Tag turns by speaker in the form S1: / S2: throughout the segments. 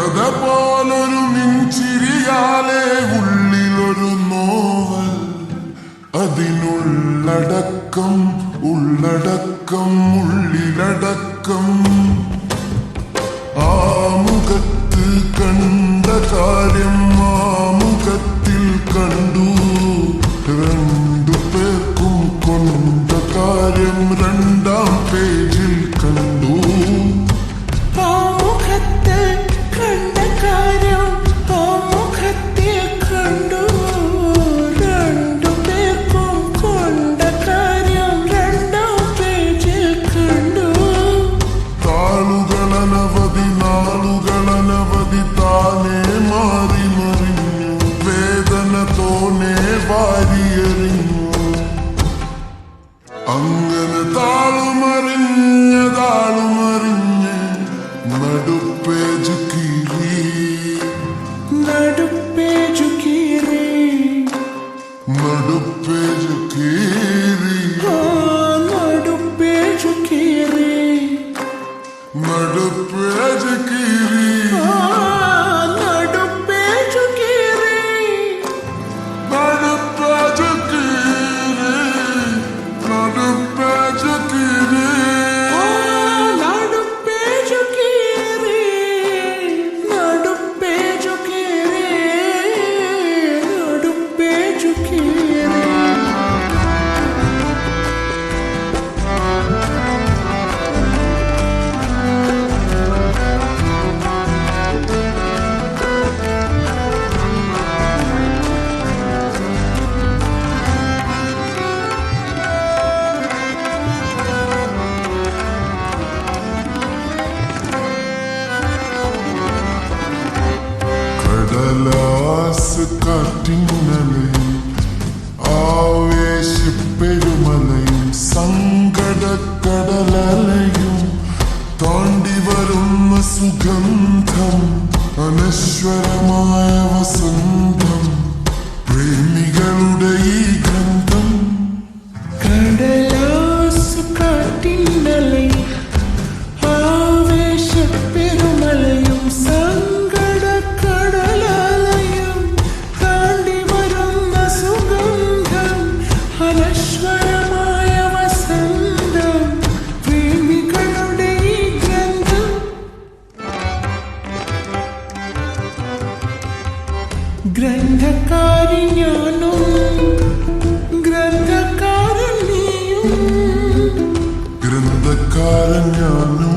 S1: കഥ പോലൊരു നെഞ്ചിരിയാലെ ഉള്ളിലൊരു നോവൽ, അതിനുള്ളടക്കം ഉള്ളടക്കം ഉള്ളിലടക്കം. ആമുഖത്ത് കണ്ട കാര്യം ആമുഖത്തിൽ കണ്ടു, രണ്ടു പേർക്കും കൊണ്ട കാര്യം രണ്ടാം പേജിൽ കണ്ടു. അങ്ങനെ താളുമറിഞ്ഞ് നടുപ്പേജ് കീറി
S2: നടുപ്പേജു കീറി
S1: നടുപ്പേജ് കീറി
S2: നടുപ്പേജു കീറി
S1: നടുപ്പേജ് കീറി
S2: നടുപ്പേജു കീറി
S1: നടുപ്പേജ് കീറി നടുപ്പേജ് കീറി
S2: നടുപ്പേജു കീറി നടുപ്പേജു കീറി നടുപ്പേജു കീറി.
S1: കടലാസ് കാറ്റിന്നലയും ആവേശപ്പെരുമലയും സങ്കടക്കടലലയും താണ്ടി വരുന്ന സുഗന്ധം, അനശ്വരമായ വസന്തം, പ്രേമികളുടെ ഈ ഗ്രന്ഥം.
S2: കടലാസു കാറ്റിന്നലയും ആവേശപ്പെരുമലയും സങ്കടക്കടലലയും താണ്ടി വരുന്ന സുഗന്ധം, അനശ്വരമായ വസന്തം, പ്രേമികളുടെ ഈ ഗ്രന്ഥം. ഗ്രന്ഥകാരി ഞാനും ഗ്രന്ഥകാരൻ നീയും,
S1: ഗ്രന്ഥക്കാരൻ ഞാനും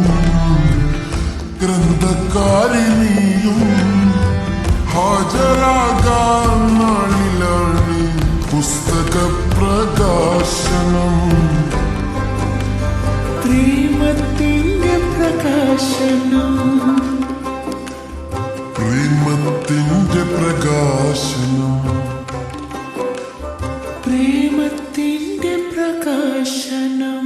S1: ഗ്രന്ഥക്കാരി നീയും, ഹാജരാകാൻ നാളിലാണ് പുസ്തക പ്രകാശനം.
S2: പ്രേമത്തിന്റെ പ്രകാശനം,
S1: പ്രേമത്തിന്റെ പ്രകാശനം.
S2: പ്രേമത്തിന്റെ പ്രകാശനം.